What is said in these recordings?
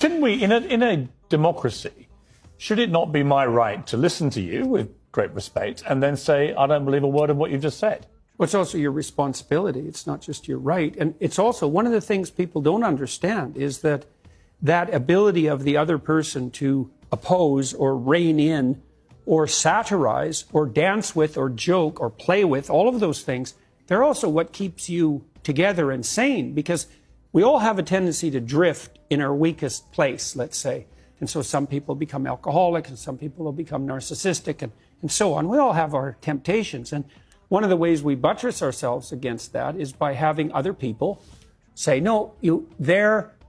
Shouldn't we, in a democracy, should it not be my right to listen to you with great respect and then say, I don't believe a word of what you've just said? Well, it's also your responsibility. It's not just your right. And it's also one of the things people don't understand is that that ability of the other person to oppose or rein in or satirize or dance with or joke or play with, all of those things, they're also what keeps you together and sane, because we all have a tendency to drift in our weakest place, let's say. And so some people become alcoholic and some people will become narcissistic and so on. We all have our temptations. And one of the ways we buttress ourselves against that is by having other people say, no, you're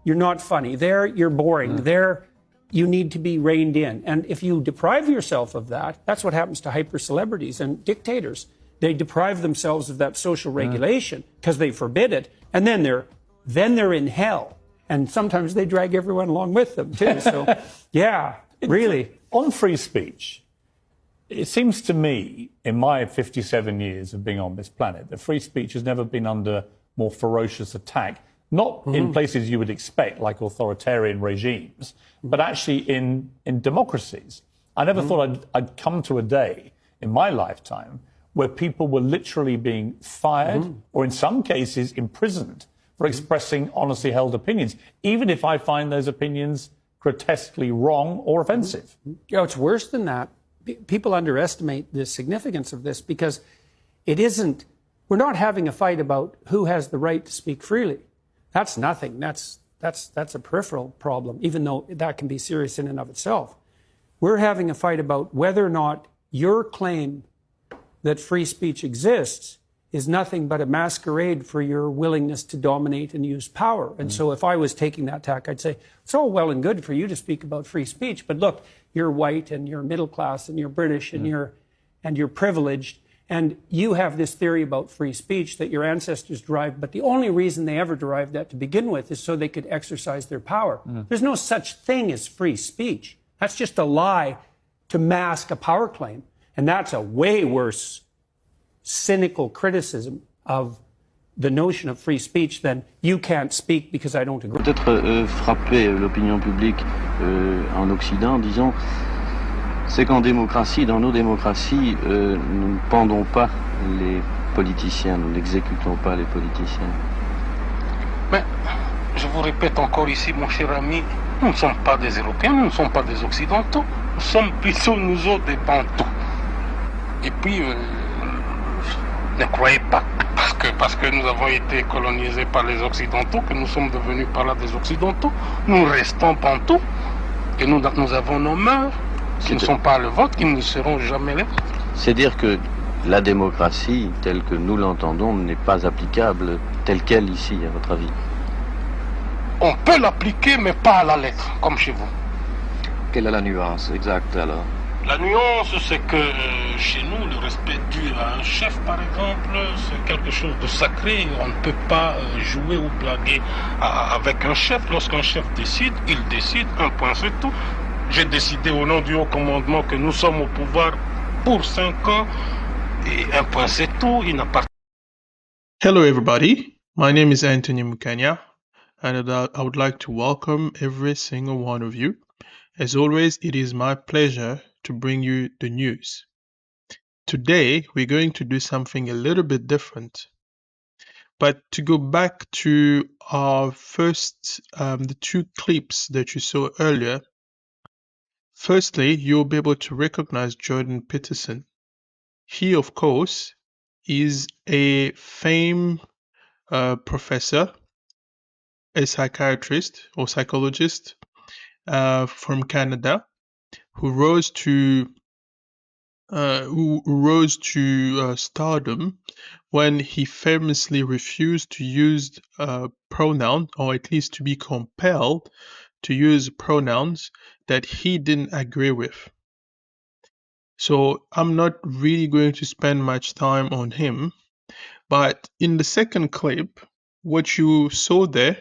not funny. There, you're boring. There, you need to be reined in. And if you deprive yourself of that, that's what happens to hyper celebrities and dictators. They deprive themselves of that social regulation because they forbid it. And then they're in hell. And sometimes they drag everyone along with them too. So, yeah, really. On free speech, it seems to me, in my 57 years of being on this planet, that free speech has never been under more ferocious attack. Not in places you would expect, like authoritarian regimes, but actually in democracies. I never thought I'd come to a day in my lifetime where people were literally being fired or in some cases imprisoned for expressing honestly held opinions, even if I find those opinions grotesquely wrong or offensive. You know, it's worse than that. People underestimate the significance of this because we're not having a fight about who has the right to speak freely. That's nothing. That's a peripheral problem, even though that can be serious in and of itself. We're having a fight about whether or not your claim that free speech exists is nothing but a masquerade for your willingness to dominate and use power. And so if I was taking that tack, I'd say, it's all well and good for you to speak about free speech, but look, you're white and you're middle class and you're British and you're privileged, and you have this theory about free speech that your ancestors derived, but the only reason they ever derived that to begin with is so they could exercise their power. There's no such thing as free speech. That's just a lie to mask a power claim. And that's a way worse cynical criticism of the notion of free speech than you can't speak because I don't agree. Peut-être frapper l'opinion publique en Occident, disons, c'est qu'en démocratie, dans nos démocraties, nous ne pendons pas les politiciens, nous n'exécutons pas les politiciens. Mais, je vous répète encore ici, mon cher ami, nous ne sommes pas des Européens, nous ne sommes pas des Occidentaux, nous sommes plutôt nous autres des Bantous. Et puis, ne croyez pas parce que nous avons été colonisés par les Occidentaux, que nous sommes devenus par là des Occidentaux, nous restons Bantous, et nous avons nos mœurs, qui ne sont pas le vôtre, qui ne seront jamais les vôtres. C'est dire que la démocratie, telle que nous l'entendons, n'est pas applicable telle qu'elle ici, à votre avis? On peut l'appliquer, mais pas à la lettre, comme chez vous. Quelle est la nuance exacte alors? La nuance, c'est que chez nous, le respect dû à un chef, par exemple, c'est quelque chose de sacré. On ne peut pas jouer ou blaguer avec un chef. Lorsqu'un chef décide, il décide, un point, c'est tout. J'ai décidé au nom du haut commandement que nous sommes au pouvoir pour 5 ans, et un point, c'est tout. Il n'a pas... Hello everybody, my name is Anthony Mukanya, and I would like to welcome every single one of you. As always, it is my pleasure to bring you the news. Today, we're going to do something a little bit different. But to go back to our first, the two clips that you saw earlier, firstly, you'll be able to recognize Jordan Peterson. He, of course, is a famed professor, a psychiatrist or psychologist from Canada, who rose to stardom when he famously refused to use pronoun, or at least to be compelled to use pronouns that he didn't agree with. So I'm not really going to spend much time on him, but in the second clip, what you saw there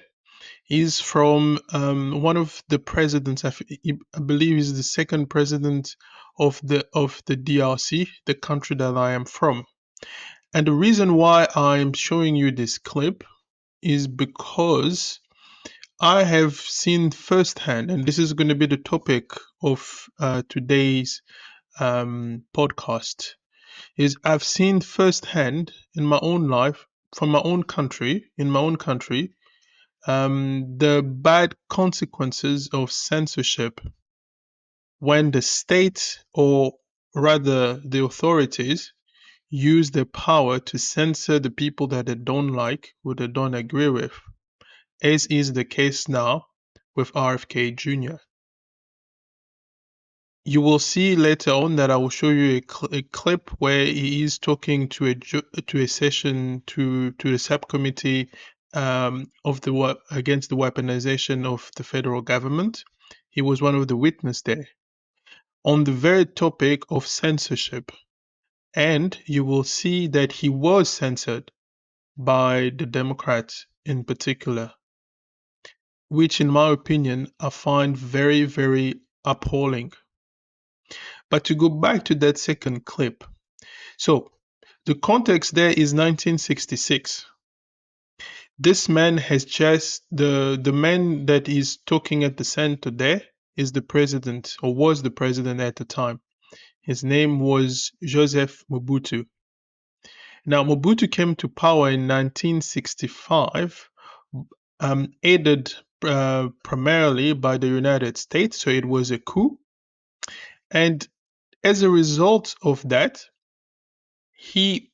is from one of the presidents. I believe is the second president of the DRC, the country that I am from. And the reason why I'm showing you this clip is because I have seen firsthand, and this is going to be the topic of today's podcast, is I've seen firsthand in my own life, from my own country, in my own country, the bad consequences of censorship when the state, or rather the authorities, use their power to censor the people that they don't like or they don't agree with, as is the case now with RFK Jr. You will see later on that I will show you a clip where he is talking to a session to the subcommittee of the against the weaponization of the federal government. He was one of the witnesses there on the very topic of censorship, and you will see that he was censored by the Democrats in particular, which in my opinion I find very, very appalling. But to go back to that second clip, so the context there is 1966. This man has just, the man that is talking at the center there is the president, or was the president at the time. His name was Joseph Mobutu. Now, Mobutu came to power in 1965, aided primarily by the United States, so it was a coup. And as a result of that, he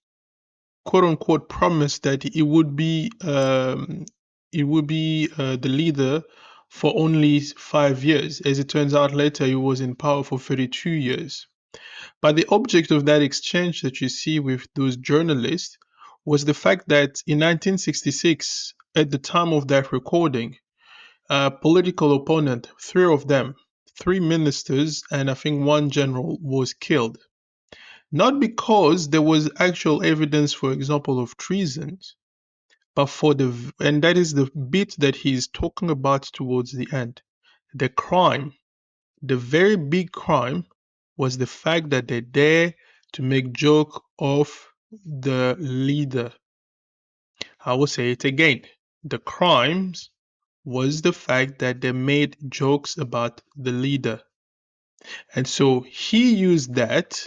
quote unquote promised that it would be the leader for only 5 years. As it turns out, later he was in power for 32 years. But the object of that exchange that you see with those journalists was the fact that in 1966, at the time of that recording, a political opponent, three of them, three ministers, and I think one general was killed. Not because there was actual evidence, for example, of treason, but and that is the bit that he's talking about towards the end. The crime, the very big crime, was the fact that they dare to make joke of the leader. I will say it again. The crimes was the fact that they made jokes about the leader. And so he used that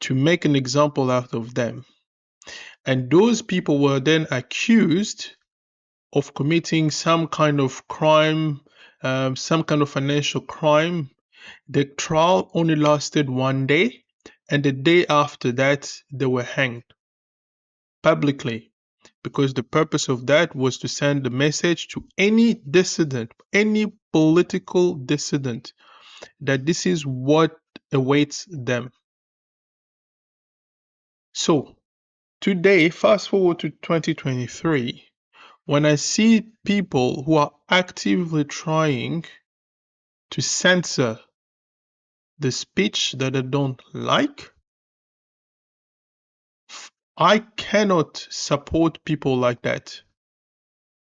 to make an example out of them. And those people were then accused of committing some kind of crime, some kind of financial crime. The trial only lasted 1 day, and the day after that, they were hanged publicly, because the purpose of that was to send a message to any dissident, any political dissident, that this is what awaits them. So, today, fast forward to 2023, when I see people who are actively trying to censor the speech that I don't like, I cannot support people like that,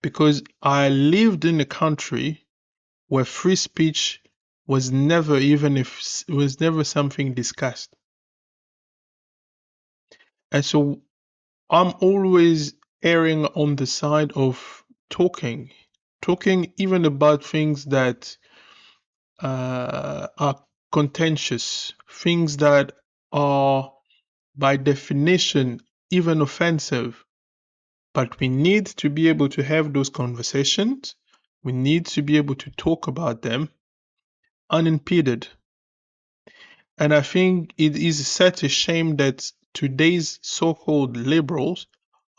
because I lived in a country where free speech was never, even if it was never something discussed. And so I'm always erring on the side of talking even about things that are contentious, things that are by definition even offensive. But we need to be able to have those conversations. We need to be able to talk about them unimpeded. And I think it is such a shame that today's so-called liberals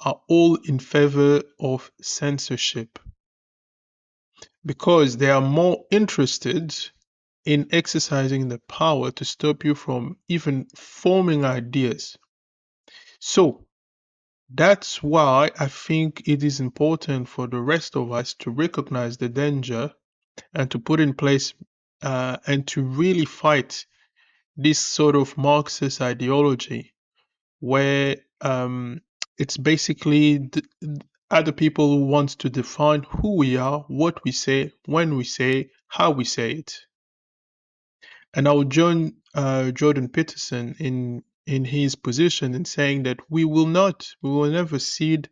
are all in favor of censorship, because they are more interested in exercising the power to stop you from even forming ideas. So that's why I think it is important for the rest of us to recognize the danger and to put in place and to really fight this sort of Marxist ideology, where it's basically other people who want to define who we are, what we say, when we say, how we say it. And I will join Jordan Peterson in his position in saying that we will never cede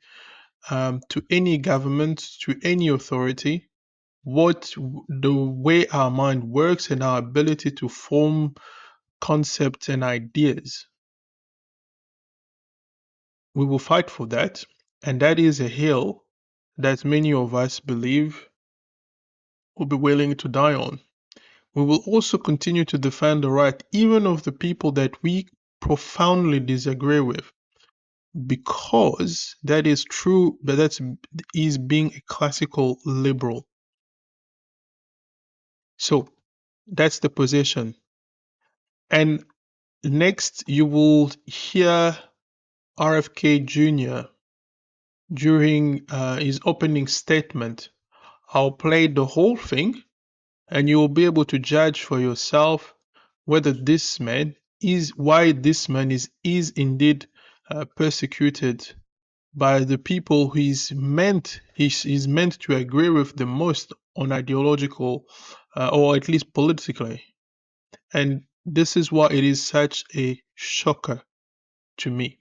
to any government, to any authority, the way our mind works and our ability to form concepts and ideas. We will fight for that, and that is a hill that many of us believe will be willing to die on. We will also continue to defend the right even of the people that we profoundly disagree with, because that is true, but that is being a classical liberal. So that's the position. And next, you will hear RFK Jr. during his opening statement. I'll play the whole thing, and you will be able to judge for yourself whether why this man is indeed persecuted by the people he's meant to agree with the most on ideological or at least politically. And this is why it is such a shocker to me.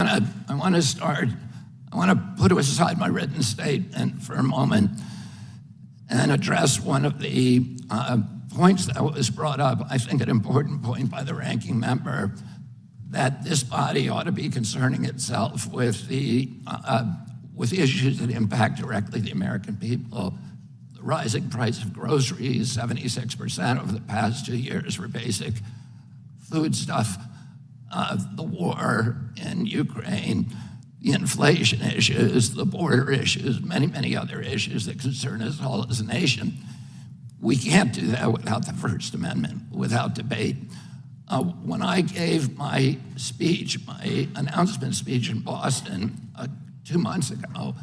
I want to put aside my written statement for a moment and address one of the points that was brought up, I think an important point by the ranking member, that this body ought to be concerning itself with the issues that impact directly the American people. The rising price of groceries, 76% over the past 2 years for basic foodstuff, the war in Ukraine, the inflation issues, the border issues, many, many other issues that concern us all as a nation. We can't do that without the First Amendment, without debate. When I gave my speech, my announcement speech in Boston 2 months ago,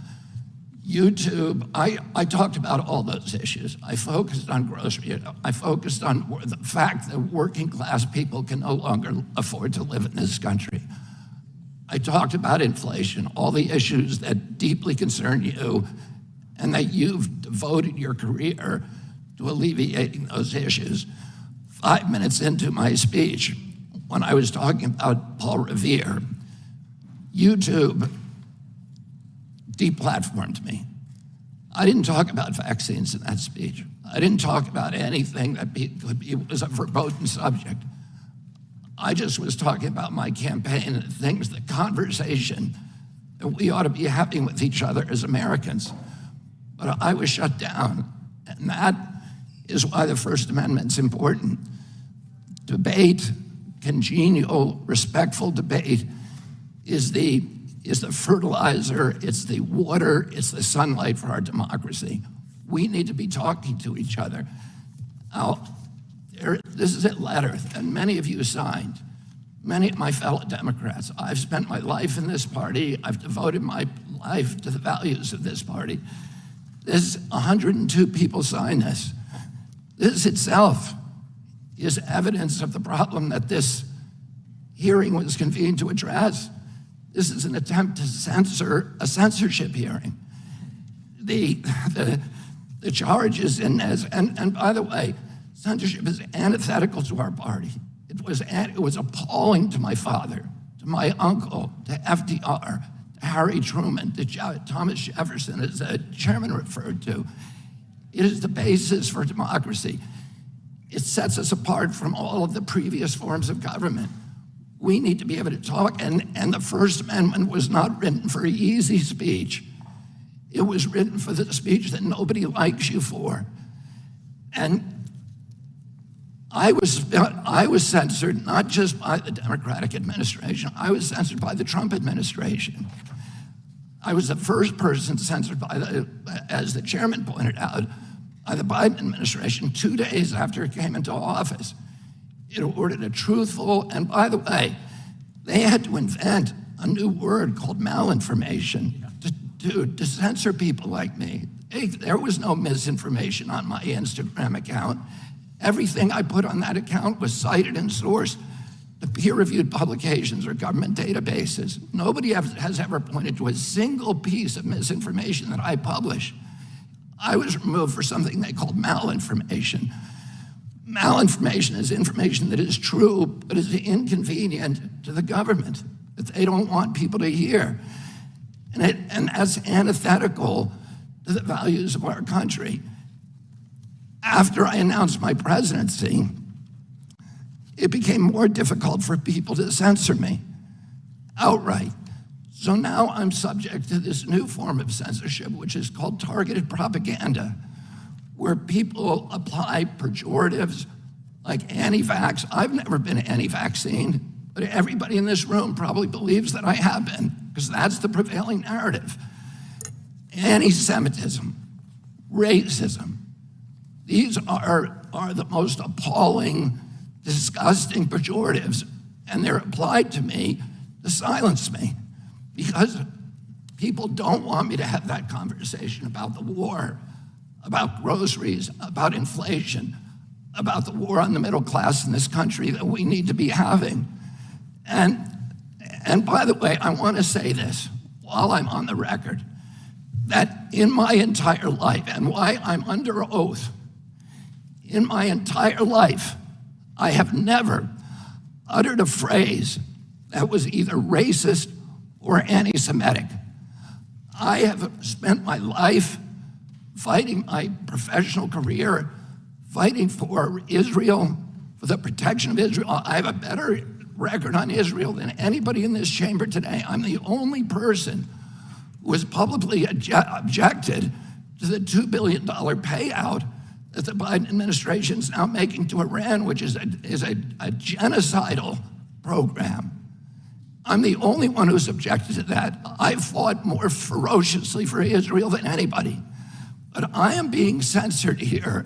YouTube, I talked about all those issues. I focused on grocery. I focused on the fact that working class people can no longer afford to live in this country. I talked about inflation, all the issues that deeply concern you, and that you've devoted your career to alleviating those issues. 5 minutes into my speech, when I was talking about Paul Revere, YouTube deplatformed me. I didn't talk about vaccines in that speech. I didn't talk about anything that was a verboten subject. I just was talking about my campaign and things, the conversation that we ought to be having with each other as Americans. But I was shut down, and that is why the First Amendment's important. Debate, congenial, respectful debate is the fertilizer, it's the water, it's the sunlight for our democracy. We need to be talking to each other. Now, this is a letter that many of you signed, many of my fellow Democrats. I've spent my life in this party. I've devoted my life to the values of this party. 102 people signed this. This itself is evidence of the problem that this hearing was convened to address. This is an attempt to censor a censorship hearing. The charges in this, and by the way, censorship is antithetical to our party. It was appalling to my father, to my uncle, to FDR, to Harry Truman, to Thomas Jefferson, as the chairman referred to. It is the basis for democracy. It sets us apart from all of the previous forms of government. We need to be able to talk, and the First Amendment was not written for easy speech. It was written for the speech that nobody likes you for. And I was censored not just by the Democratic administration, I was censored by the Trump administration. I was the first person censored by as the chairman pointed out, by the Biden administration 2 days after it came into office. It ordered a truthful, and by the way, they had to invent a new word called malinformation to censor people like me. There was no misinformation on my Instagram account. Everything I put on that account was cited and sourced to peer-reviewed publications or government databases. Nobody has ever pointed to a single piece of misinformation that I publish. I was removed for something they called malinformation. Malinformation is information that is true, but is inconvenient to the government, that they don't want people to hear. And that's antithetical to to the values of our country. After I announced my presidency, it became more difficult for people to censor me outright. So now I'm subject to this new form of censorship, which is called targeted propaganda, where people apply pejoratives like anti-vax. I've never been anti-vaccine, but everybody in this room probably believes that I have been, because that's the prevailing narrative. Anti-Semitism, racism, these are the most appalling, disgusting pejoratives, and they're applied to me to silence me, because people don't want me to have that conversation about the war, about groceries, about inflation, about the war on the middle class in this country that we need to be having. And by the way, I want to say this while I'm on the record, that in my entire life, and why I'm under oath, in my entire life, I have never uttered a phrase that was either racist or anti-Semitic. I have spent my life fighting my professional career, fighting for Israel, for the protection of Israel. I have a better record on Israel than anybody in this chamber today. I'm the only person who has publicly objected to the $2 billion payout that the Biden administration is now making to Iran, which is a genocidal program. I'm the only one who's objected to that. I've fought more ferociously for Israel than anybody. But I am being censored here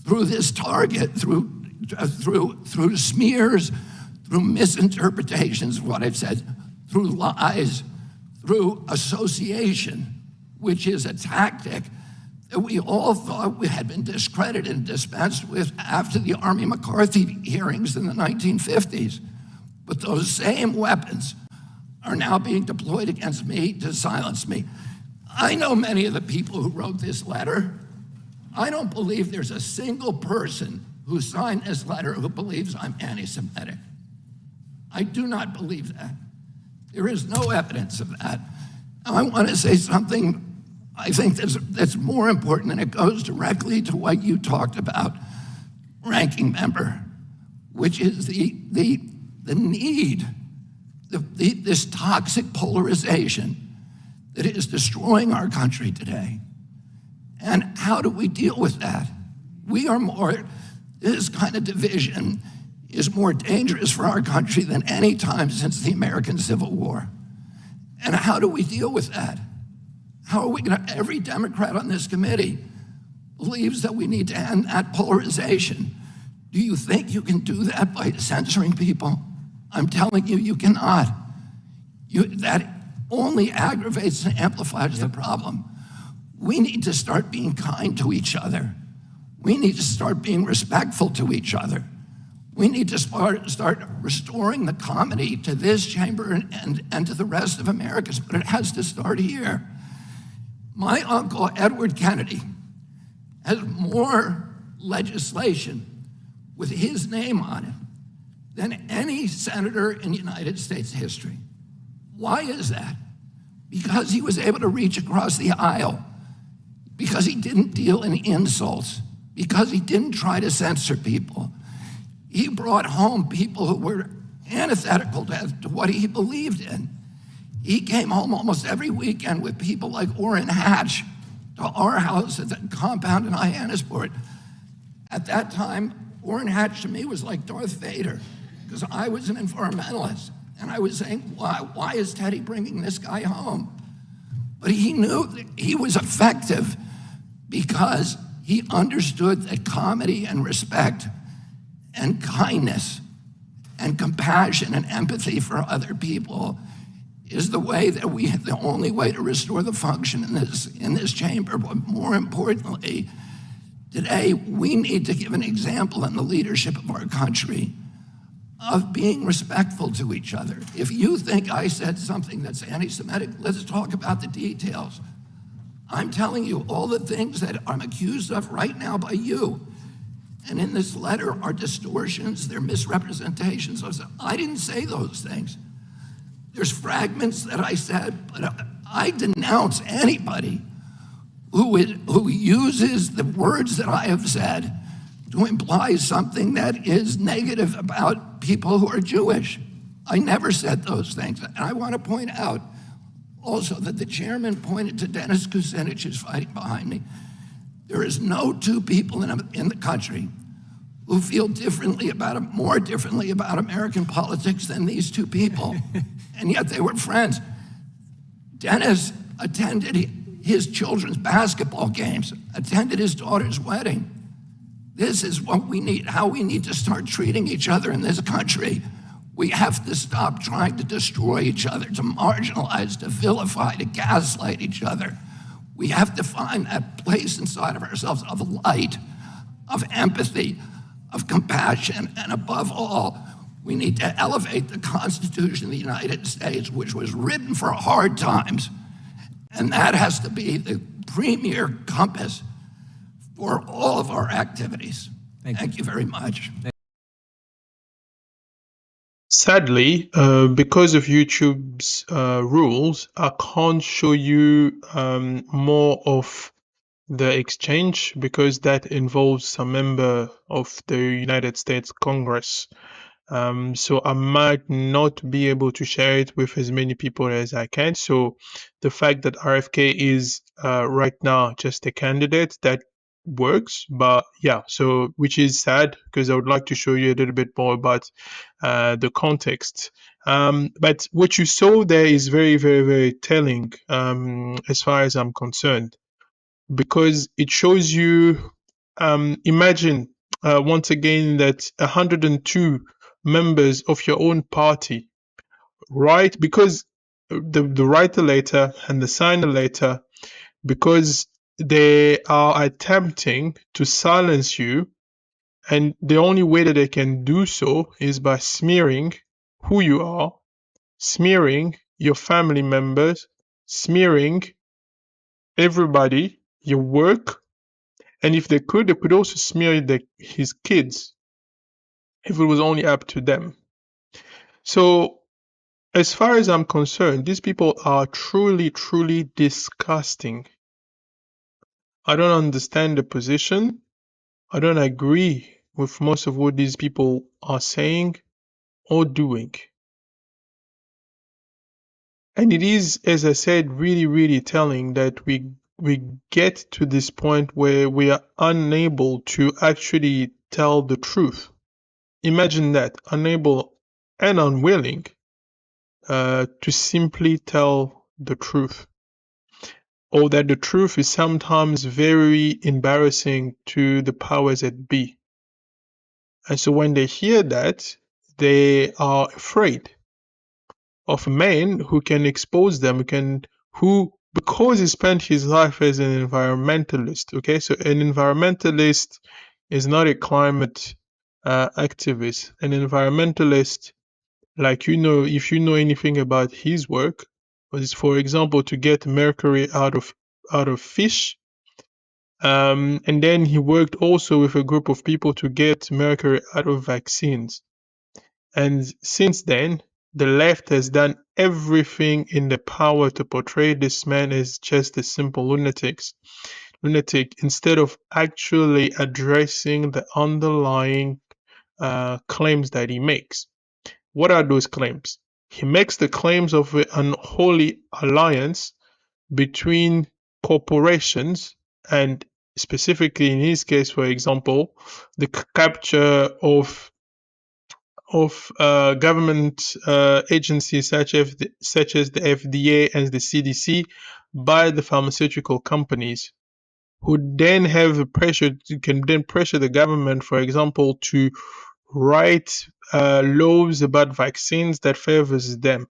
through this target, through smears, through misinterpretations of what I've said, through lies, through association, which is a tactic that we all thought we had been discredited and dispensed with after the Army McCarthy hearings in the 1950s. But those same weapons are now being deployed against me to silence me. I know many of the people who wrote this letter. I don't believe there's a single person who signed this letter who believes I'm anti-Semitic. I do not believe that. There is no evidence of that. Now, I want to say something I think that's more important, and it goes directly to what you talked about, ranking member, which is the need, this toxic polarization that is destroying our country today. And how do we deal with that? This kind of division is more dangerous for our country than any time since the American Civil War. And how do we deal with that? How are we going to, every Democrat on this committee believes that we need to end that polarization. Do you think you can do that by censoring people? I'm telling you, you cannot. That only aggravates and amplifies the problem. We need to start being kind to each other. We need to start being respectful to each other. We need to start restoring the comedy to this chamber and to the rest of America, but it has to start here. My uncle, Edward Kennedy, has more legislation with his name on it than any senator in United States history. Why is that? Because he was able to reach across the aisle, because he didn't deal in insults, because he didn't try to censor people. He brought home people who were antithetical to what he believed in. He came home almost every weekend with people like Orrin Hatch to our house at the compound in Hyannisport. At that time, Orrin Hatch to me was like Darth Vader, because I was an environmentalist. And I was saying, why is Teddy bringing this guy home? But he knew that he was effective because he understood that comedy and respect and kindness and compassion and empathy for other people is the only way to restore the function in this chamber. But more importantly, today we need to give an example in the leadership of our country of being respectful to each other. If you think I said something that's anti-Semitic, let's talk about the details. I'm telling you all the things that I'm accused of right now by you. And in this letter are distortions, they're misrepresentations. I didn't say those things. There's fragments that I said, but I denounce anybody who uses the words that I have said to imply something that is negative about people who are Jewish. I never said those things. And I want to point out also that the chairman pointed to Dennis Kucinich, who's fighting behind me. There is no two people in the country who feel more differently about American politics than these two people. And yet they were friends. Dennis attended his children's basketball games, attended his daughter's wedding. This is what we need, how we need to start treating each other in this country. We have to stop trying to destroy each other, to marginalize, to vilify, to gaslight each other. We have to find that place inside of ourselves of light, of empathy, of compassion, and above all, we need to elevate the Constitution of the United States, which was written for hard times. And that has to be the premier compass for all of our activities. Thank you very much. Sadly, because of YouTube's rules, I can't show you more of the exchange because that involves a member of the United States Congress. So I might not be able to share it with as many people as I can. So the fact that RFK is right now just a candidate, that works. But yeah, so which is sad because I would like to show you a little bit more about the context. But what you saw there is very, very, very telling as far as I'm concerned, because it shows you, imagine once again that 102 members of your own party, right? Because the writer letter and the signer letter, because they are attempting to silence you, and the only way that they can do so is by smearing who you are, smearing your family members, smearing everybody, your work, and if they could also smear his kids if it was only up to them. So, as far as I'm concerned, these people are truly, truly disgusting. I don't understand the position. I don't agree with most of what these people are saying or doing. And it is, as I said, really, really telling that we get to this point where we are unable to actually tell the truth. Imagine that, unable and unwilling to simply tell the truth, or that the truth is sometimes very embarrassing to the powers that be. And so when they hear that, they are afraid of a man who can expose them, who because he spent his life as an environmentalist. Okay, so an environmentalist is not a climate activist. An environmentalist, like, if you know anything about his work, is, for example, to get mercury out of fish. And then he worked also with a group of people to get mercury out of vaccines. And since then, the left has done everything in their power to portray this man as just a simple lunatic, instead of actually addressing the underlying claims that he makes. What are those claims? He makes the claims of an unholy alliance between corporations, and specifically in his case, for example, the capture of government agencies such as the FDA and the CDC by the pharmaceutical companies, who then can then pressure the government, for example, to write laws about vaccines that favors them.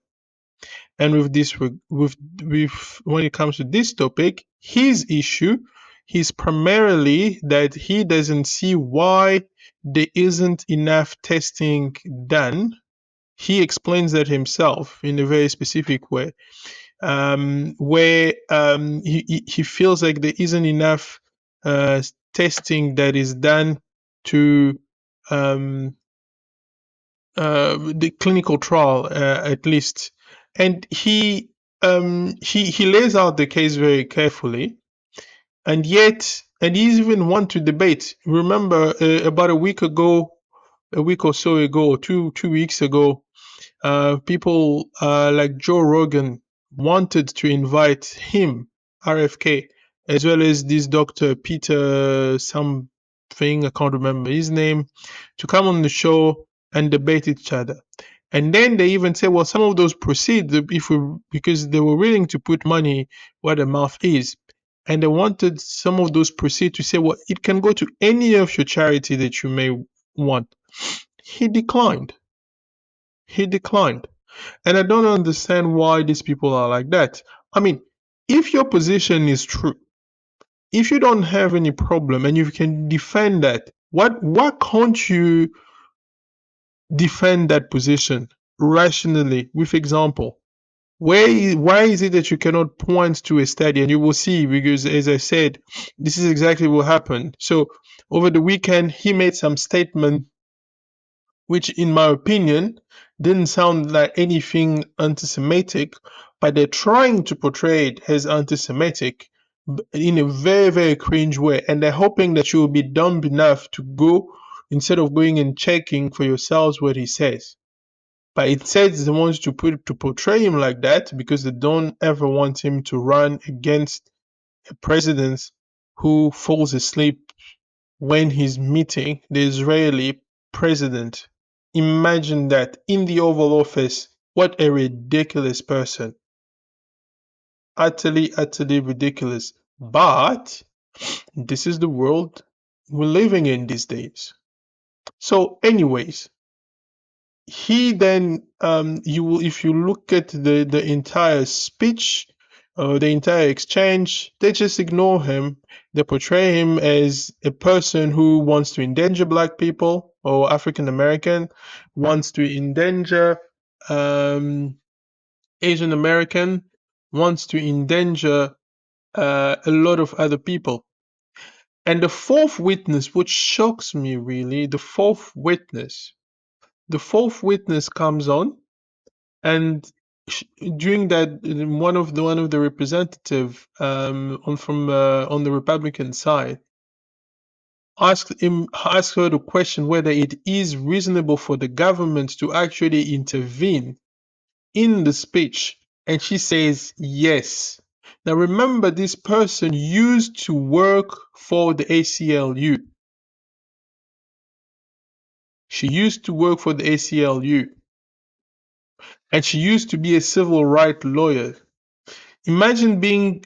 And with this, when it comes to this topic, his issue is primarily that he doesn't see why there isn't enough testing done. He explains that himself in a very specific way, where he feels like there isn't enough testing that is done to the clinical trial, at least. And he lays out the case very carefully. and he even want to debate. Remember, about a week or so ago, 2 weeks ago, people like Joe Rogan wanted to invite him, RFK, as well as this Dr. Peter something, I can't remember his name, to come on the show and debate each other. And then they even say, well, some of those proceeds, because they were willing to put money where the mouth is. And they wanted some of those proceeds to say, well, it can go to any of your charity that you may want. He declined. He declined. And I don't understand why these people are like that. I mean, if your position is true, if you don't have any problem and you can defend that, why can't you defend that position rationally with example? Why is it that you cannot point to a study? And you will see, because as I said, this is exactly what happened. So over the weekend, he made some statement which in my opinion didn't sound like anything anti-Semitic, but they're trying to portray it as anti-Semitic in a very, very cringe way. And they're hoping that you will be dumb enough to go, instead of going and checking for yourselves what he says. But it says they want to portray him like that because they don't ever want him to run against a president who falls asleep when he's meeting the Israeli president. Imagine that in the Oval Office. What a ridiculous person. Utterly, utterly ridiculous. But this is the world we're living in these days. So, anyways, he then you will, if you look at the entire speech, the entire exchange, they just ignore him. They portray him as a person who wants to endanger black people or African American, wants to endanger Asian American, wants to endanger a lot of other people. And the fourth witness, which shocks me really, the fourth witness comes on. And during that, one of the representative on the Republican side asked her the question whether it is reasonable for the government to actually intervene in the speech, and she says yes. Now remember, this person used to work for the ACLU. She used to work for the ACLU, and she used to be a civil rights lawyer. Imagine being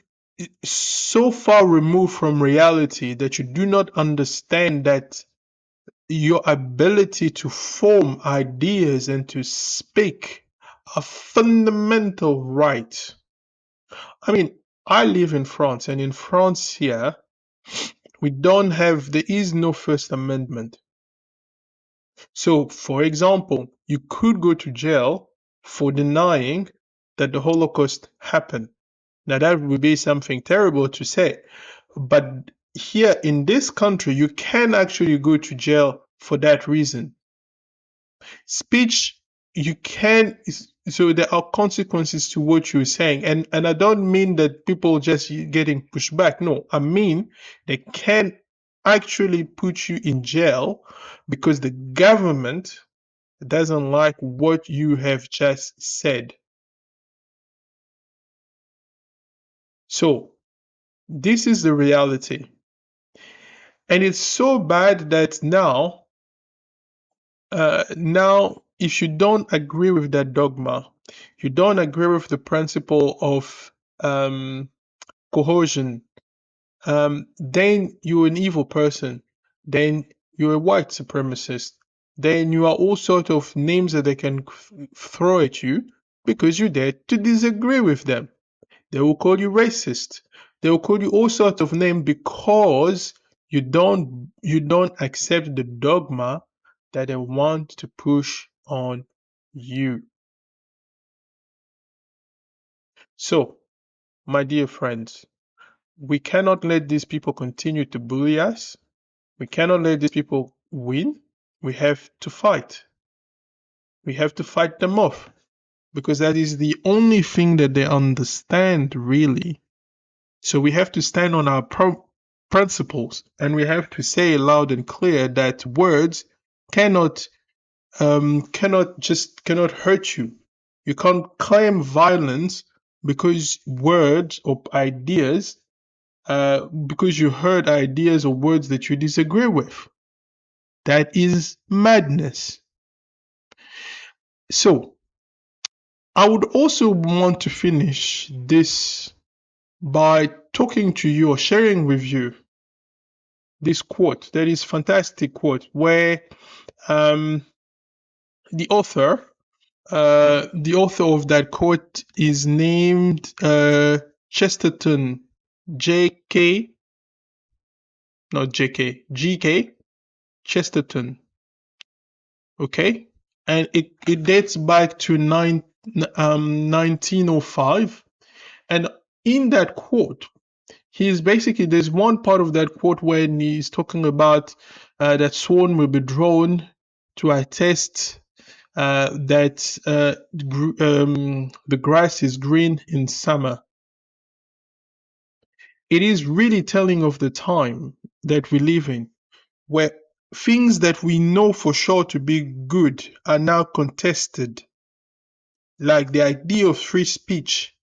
so far removed from reality that you do not understand that your ability to form ideas and to speak are fundamental rights. I mean, I live in France, and in France here, there is no First Amendment. So, for example, you could go to jail for denying that the Holocaust happened. Now, that would be something terrible to say. But here in this country, you can actually go to jail for that reason. Speech, you can, so there are consequences to what you're saying. And I don't mean that people just getting pushed back. No, I mean they can actually put you in jail because the government doesn't like what you have just said. So, this is the reality. And it's so bad that now, if you don't agree with that dogma, you don't agree with the principle of coercion, then you're an evil person. Then you're a white supremacist. Then you are all sort of names that they can throw at you because you dare to disagree with them. They will call you racist. They will call you all sorts of names because you don't accept the dogma that they want to push on you. So, my dear friends, we cannot let these people continue to bully us. We cannot let these people win. We have to fight. We have to fight them off because that is the only thing that they understand, really. So we have to stand on our principles, and we have to say loud and clear that words cannot cannot hurt you. You can't claim violence because words or ideas, because you heard ideas or words that you disagree with. That is madness. So, I would also want to finish this by talking to you or sharing with you this quote. That is fantastic quote where the author of that quote is named Chesterton J.K. not J.K. G.K. Chesterton. Okay, and it dates back to 1905, and in that quote, there's one part of that quote when he's talking about that sworn will be drawn to attest that the grass is green in summer. It is really telling of the time that we live in, where things that we know for sure to be good are now contested, like the idea of free speech,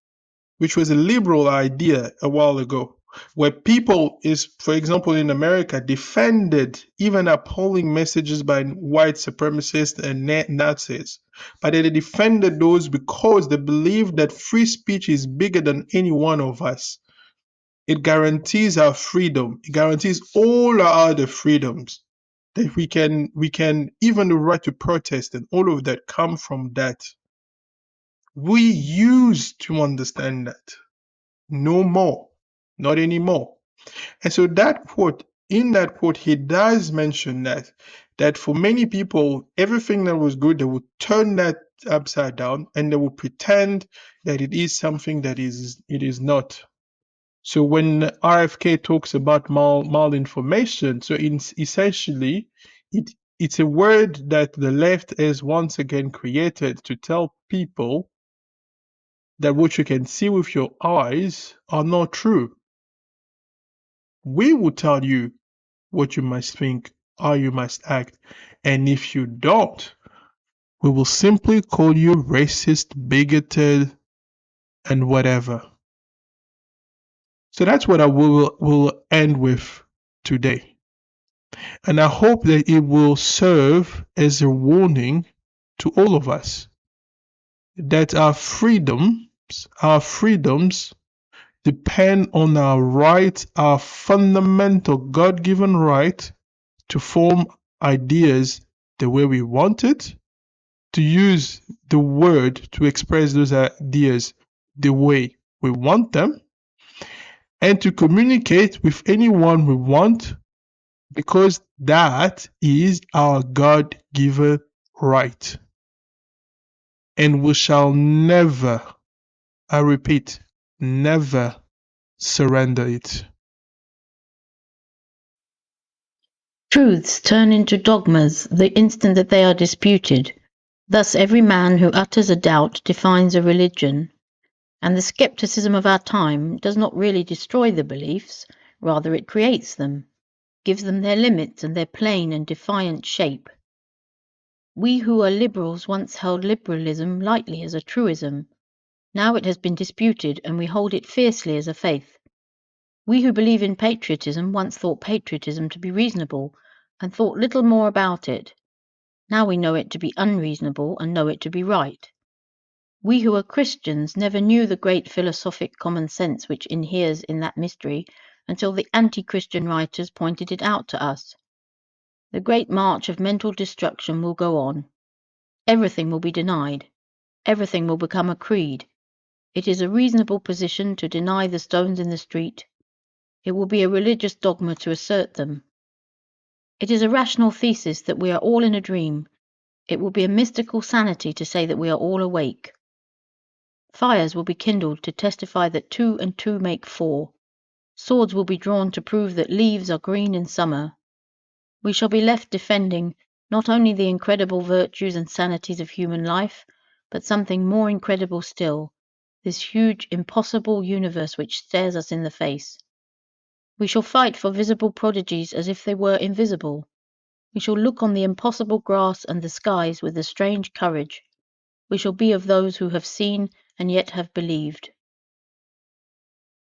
which was a liberal idea a while ago, where people for example, in America, defended even appalling messages by white supremacists and Nazis. But they defended those because they believed that free speech is bigger than any one of us. It guarantees our freedom. It guarantees all our other freedoms. That we can even the right to protest and all of that come from that. We used to understand that. No more. Not anymore. And so in that quote, he does mention that for many people, everything that was good, they would turn that upside down and they will pretend that it is something that it is not. So when RFK talks about malinformation, so essentially, it's a word that the left has once again created to tell people that what you can see with your eyes are not true. We will tell you what you must think, how you must act, and if you don't, we will simply call you racist, bigoted, and whatever. So that's what I will end with today. And I hope that it will serve as a warning to all of us that our freedoms depend on our right, our fundamental God-given right to form ideas the way we want it, to use the word to express those ideas the way we want them, and to communicate with anyone we want, because that is our God-given right. And we shall never, I repeat, never surrender it. Truths turn into dogmas the instant that they are disputed. Thus every man who utters a doubt defines a religion. And the skepticism of our time does not really destroy the beliefs, rather it creates them, gives them their limits and their plain and defiant shape. We who are liberals once held liberalism lightly as a truism. Now it has been disputed and we hold it fiercely as a faith. We who believe in patriotism once thought patriotism to be reasonable and thought little more about it. Now we know it to be unreasonable and know it to be right. We who are Christians never knew the great philosophic common sense which inheres in that mystery until the anti-Christian writers pointed it out to us. The great march of mental destruction will go on. Everything will be denied. Everything will become a creed. It is a reasonable position to deny the stones in the street. It will be a religious dogma to assert them. It is a rational thesis that we are all in a dream. It will be a mystical sanity to say that we are all awake. Fires will be kindled to testify that 2 and 2 make 4. Swords will be drawn to prove that leaves are green in summer. We shall be left defending not only the incredible virtues and sanities of human life, but something more incredible still, this huge, impossible universe which stares us in the face. We shall fight for visible prodigies as if they were invisible. We shall look on the impossible grass and the skies with a strange courage. We shall be of those who have seen and yet have believed.